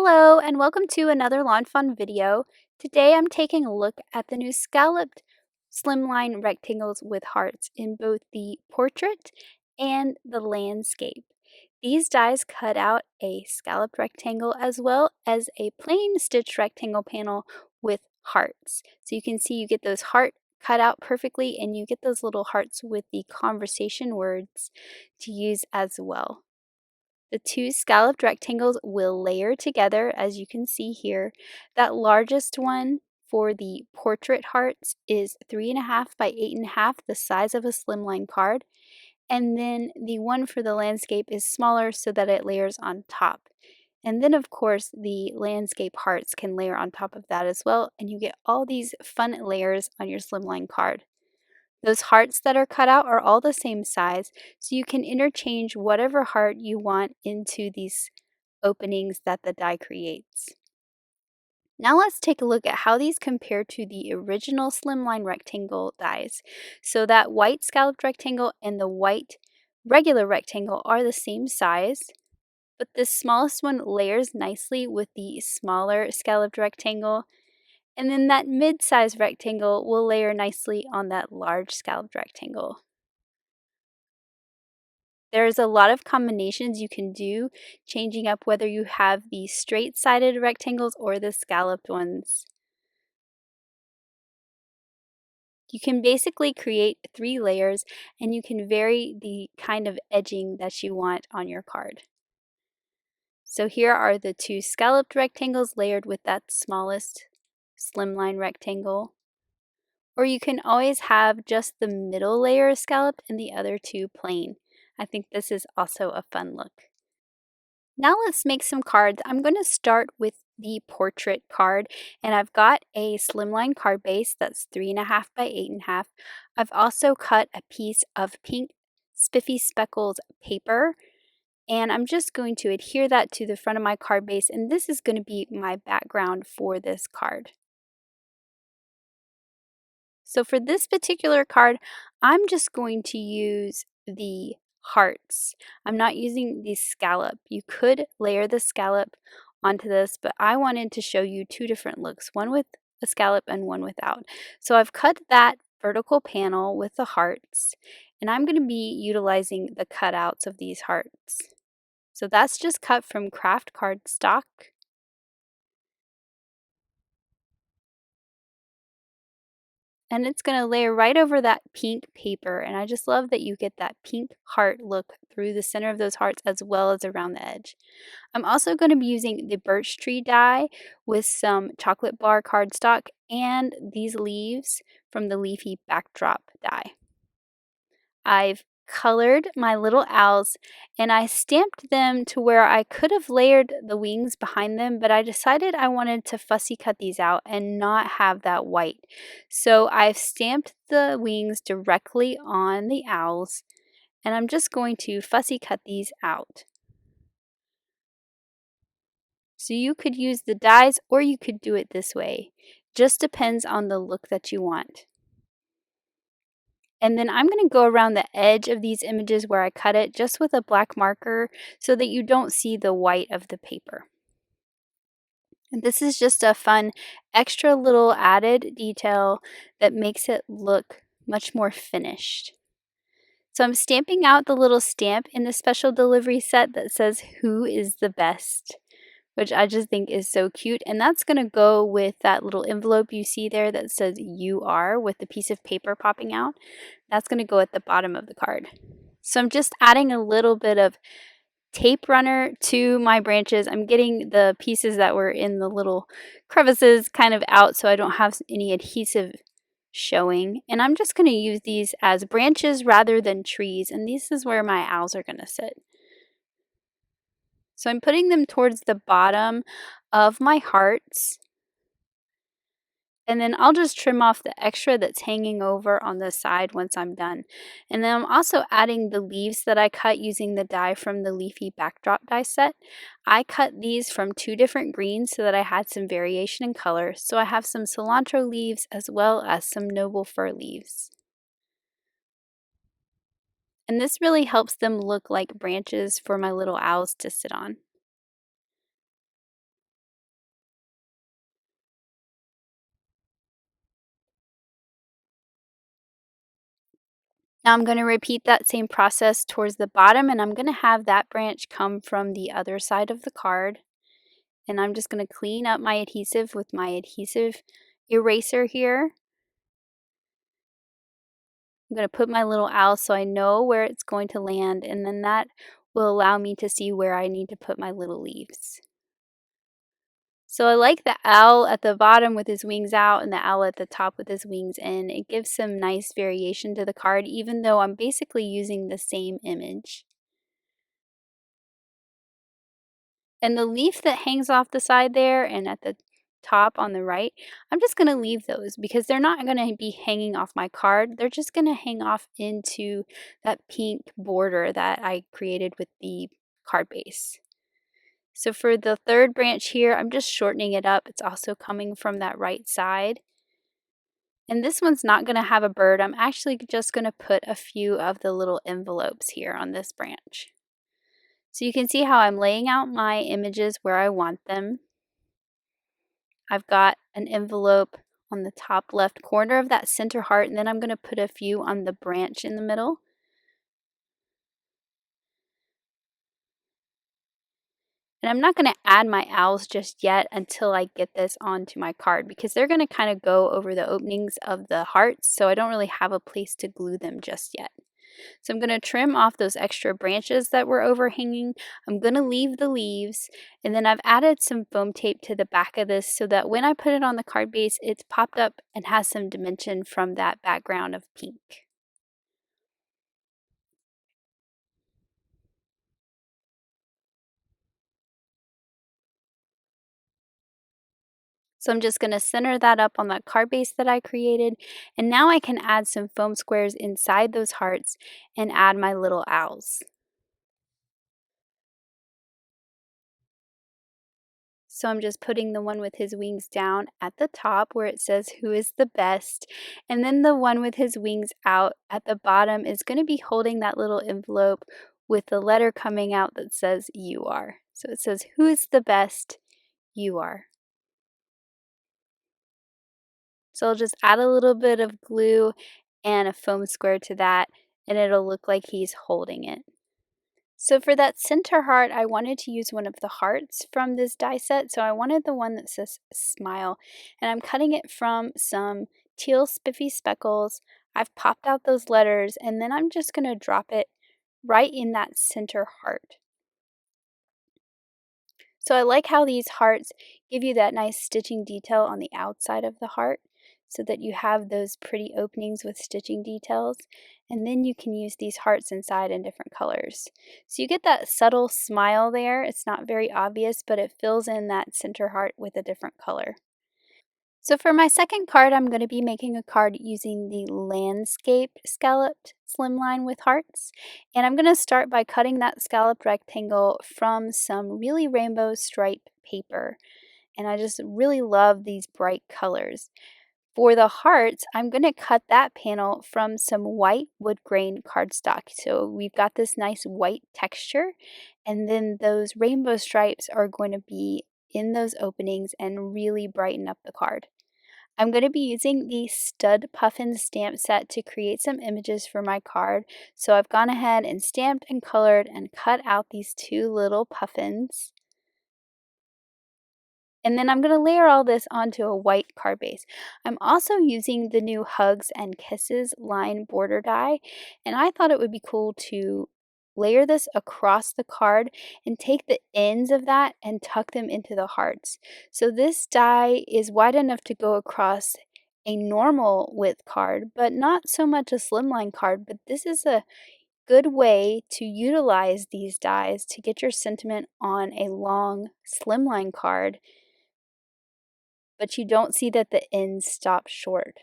Hello and welcome to another lawn fawn video. Today I'm taking a look at the new Scalloped Slimline rectangles with hearts in both the portrait and the landscape. These dies cut out a scalloped rectangle as well as a plain stitched rectangle panel with hearts. So you can see you get those heart cut out perfectly and you get those little hearts with the conversation words to use as well. The two scalloped rectangles will layer together, as you can see here. That largest one for the portrait hearts is 3.5 by 8.5, the size of a slimline card. And then the one for the landscape is smaller so that it layers on top. And then of course the landscape hearts can layer on top of that as well, and you get all these fun layers on your slimline card. Those hearts that are cut out are all the same size, so you can interchange whatever heart you want into these openings that the die creates. Now let's take a look at how these compare to the original slimline rectangle dies. So that white scalloped rectangle and the white regular rectangle are the same size, but this smallest one layers nicely with the smaller scalloped rectangle. And then that mid-sized rectangle will layer nicely on that large scalloped rectangle. There's a lot of combinations you can do, changing up whether you have the straight-sided rectangles or the scalloped ones. You can basically create 3 layers and you can vary the kind of edging that you want on your card. So here are the 2 scalloped rectangles layered with that smallest slimline rectangle. Or you can always have just the middle layer scalloped and the other 2 plain. I think this is also a fun look. Now let's make some cards. I'm going to start with the portrait card, and I've got a slimline card base that's 3.5 by 8.5. I've also cut a piece of pink spiffy speckles paper, and I'm just going to adhere that to the front of my card base, and this is going to be my background for this card. So for this particular card, I'm just going to use the hearts. I'm not using the scallop. You could layer the scallop onto this, but I wanted to show you 2 different looks, one with a scallop and one without. So I've cut that vertical panel with the hearts, and I'm going to be utilizing the cutouts of these hearts. So that's just cut from Kraft cardstock. And it's going to layer right over that pink paper, and I just love that you get that pink heart look through the center of those hearts as well as around the edge. I'm also going to be using the birch tree die with some chocolate bar cardstock and these leaves from the Leafy backdrop die. I've colored my little owls and I stamped them to where I could have layered the wings behind them, but I decided I wanted to fussy cut these out and not have that white. So I've stamped the wings directly on the owls, and I'm just going to fussy cut these out. So you could use the dies or you could do it this way. Just depends on the look that you want. And then I'm going to go around the edge of these images where I cut it just with a black marker so that you don't see the white of the paper. And this is just a fun extra little added detail that makes it look much more finished. So I'm stamping out the little stamp in the special delivery set that says "Who is the best?", which I just think is so cute. And that's going to go with that little envelope you see there that says "You are" with the piece of paper popping out. That's going to go at the bottom of the card. So I'm just adding a little bit of tape runner to my branches. I'm getting the pieces that were in the little crevices kind of out so I don't have any adhesive showing. And I'm just going to use these as branches rather than trees. And this is where my owls are going to sit. So I'm putting them towards the bottom of my hearts. And then I'll just trim off the extra that's hanging over on the side once I'm done. And then I'm also adding the leaves that I cut using the die from the Leafy backdrop die set. I cut these from 2 different greens so that I had some variation in color. So I have some cilantro leaves as well as some noble fir leaves. And this really helps them look like branches for my little owls to sit on. Now I'm going to repeat that same process towards the bottom, and I'm going to have that branch come from the other side of the card. And I'm just going to clean up my adhesive with my adhesive eraser here. I'm going to put my little owl so I know where it's going to land, and then that will allow me to see where I need to put my little leaves. So I like the owl at the bottom with his wings out and the owl at the top with his wings in. It gives some nice variation to the card, even though I'm basically using the same image. And the leaf that hangs off the side there and at the top on the right, I'm just going to leave those because they're not going to be hanging off my card. They're just going to hang off into that pink border that I created with the card base. So for the third branch here, I'm just shortening it up. It's also coming from that right side. And this one's not going to have a bird. I'm actually just going to put a few of the little envelopes here on this branch. So you can see how I'm laying out my images where I want them. I've got an envelope on the top left corner of that center heart, and then I'm going to put a few on the branch in the middle. And I'm not going to add my owls just yet until I get this onto my card because they're going to kind of go over the openings of the hearts, so I don't really have a place to glue them just yet. So I'm going to trim off those extra branches that were overhanging. I'm going to leave the leaves, and then I've added some foam tape to the back of this so that when I put it on the card base, it's popped up and has some dimension from that background of pink. So I'm just going to center that up on that card base that I created, and now I can add some foam squares inside those hearts and add my little owls. So I'm just putting the one with his wings down at the top where it says who is the best, and then the one with his wings out at the bottom is going to be holding that little envelope with the letter coming out that says you are. So it says who is the best, you are. So I'll just add a little bit of glue and a foam square to that, and it'll look like he's holding it. So for that center heart, I wanted to use one of the hearts from this die set. So I wanted the one that says smile, and I'm cutting it from some teal spiffy speckles. I've popped out those letters, and then I'm just going to drop it right in that center heart. So I like how these hearts give you that nice stitching detail on the outside of the heart so that you have those pretty openings with stitching details, and then you can use these hearts inside in different colors. So you get that subtle smile there. It's not very obvious, but it fills in that center heart with a different color. So for my second card, I'm going to be making a card using the landscape scalloped slimline with hearts. And I'm going to start by cutting that scalloped rectangle from some really rainbow stripe paper. And I just really love these bright colors. For the hearts, I'm going to cut that panel from some white wood grain cardstock. So we've got this nice white texture, and then those rainbow stripes are going to be in those openings and really brighten up the card. I'm going to be using the stud puffin stamp set to create some images for my card. So I've gone ahead and stamped and colored and cut out these two little puffins. And then I'm going to layer all this onto a white card base. I'm also using the new Hugs and Kisses line border die, and I thought it would be cool to layer this across the card and take the ends of that and tuck them into the hearts. So this die is wide enough to go across a normal width card, but not so much a slimline card, but this is a good way to utilize these dies to get your sentiment on a long slimline card, but you don't see that the ends stop short.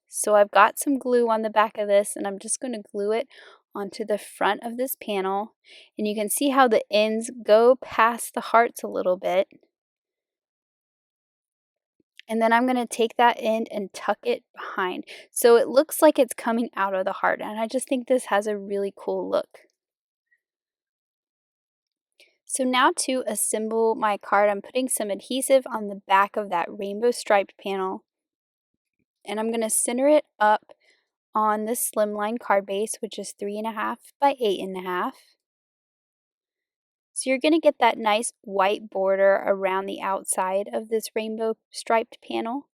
So I've got some glue on the back of this, and I'm just going to glue it onto the front of this panel, and you can see how the ends go past the hearts a little bit. And then I'm going to take that end and tuck it behind so it looks like it's coming out of the heart, and I just think this has a really cool look. So now to assemble my card, I'm putting some adhesive on the back of that rainbow striped panel, and I'm going to center it up on the Slimline card base, which is 3.5 by 8.5. So you're going to get that nice white border around the outside of this rainbow striped panel.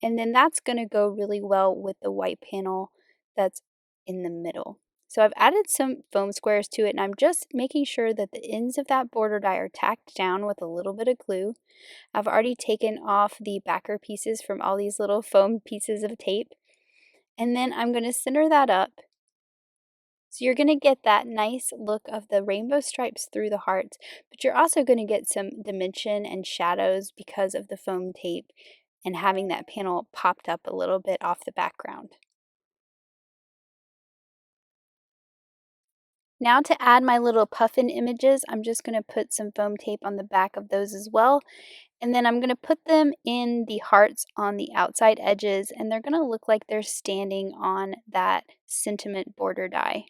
And then that's going to go really well with the white panel that's in the middle. So I've added some foam squares to it, and I'm just making sure that the ends of that border die are tacked down with a little bit of glue. I've already taken off the backer pieces from all these little foam pieces of tape. And then I'm going to center that up. So you're going to get that nice look of the rainbow stripes through the hearts, but you're also going to get some dimension and shadows because of the foam tape and having that panel popped up a little bit off the background. Now to add my little puffin images, I'm just going to put some foam tape on the back of those as well. And then I'm going to put them in the hearts on the outside edges, and they're going to look like they're standing on that sentiment border die.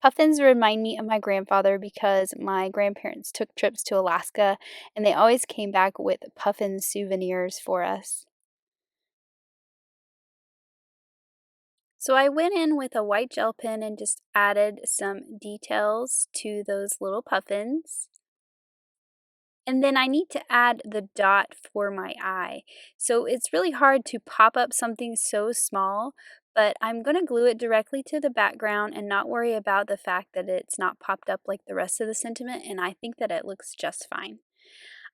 Puffins remind me of my grandfather because my grandparents took trips to Alaska and they always came back with puffin souvenirs for us. So I went in with a white gel pen and just added some details to those little puffins. And then I need to add the dot for my eye. So it's really hard to pop up something so small, but I'm going to glue it directly to the background and not worry about the fact that it's not popped up like the rest of the sentiment, and I think that it looks just fine.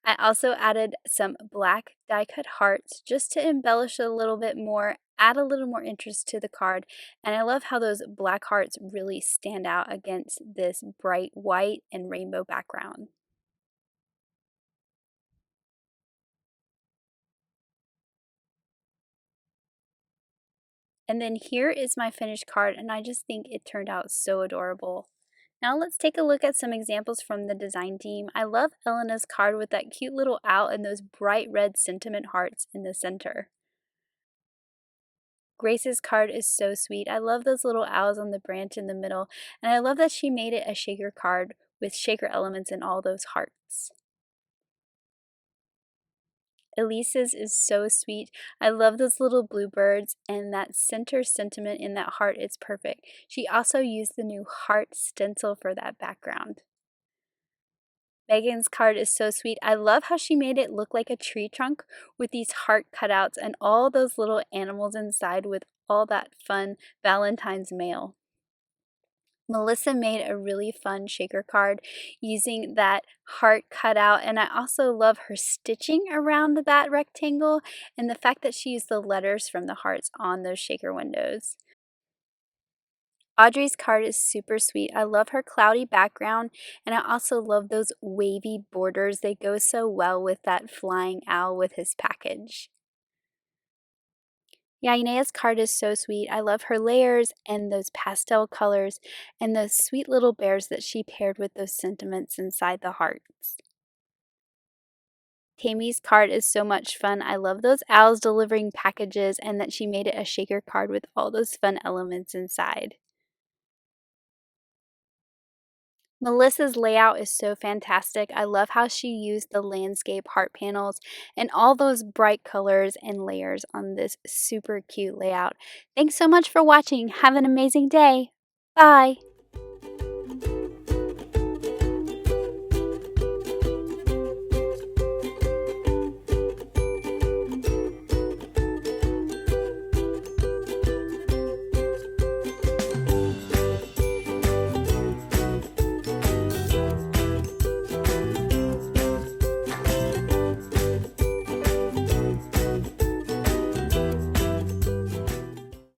I also added some black die cut hearts just to embellish it a little bit more, add a little more interest to the card, and I love how those black hearts really stand out against this bright white and rainbow background. And then here is my finished card, and I just think it turned out so adorable. Now let's take a look at some examples from the design team. I love Elena's card with that cute little owl and those bright red sentiment hearts in the center. Grace's card is so sweet. I love those little owls on the branch in the middle, and I love that she made it a shaker card with shaker elements in all those hearts. Elise's is so sweet. I love those little bluebirds, and that center sentiment in that heart is perfect. She also used the new heart stencil for that background. Megan's card is so sweet. I love how she made it look like a tree trunk with these heart cutouts and all those little animals inside with all that fun Valentine's mail. Melissa made a really fun shaker card using that heart cutout, and I also love her stitching around that rectangle and the fact that she used the letters from the hearts on those shaker windows. Audrey's card is super sweet. I love her cloudy background, and I also love those wavy borders. They go so well with that flying owl with his package. Yeah, Yanea's card is so sweet. I love her layers and those pastel colors and those sweet little bears that she paired with those sentiments inside the hearts. Tammy's card is so much fun. I love those owls delivering packages and that she made it a shaker card with all those fun elements inside. Melissa's layout is so fantastic. I love how she used the landscape heart panels and all those bright colors and layers on this super cute layout. Thanks so much for watching. Have an amazing day. Bye.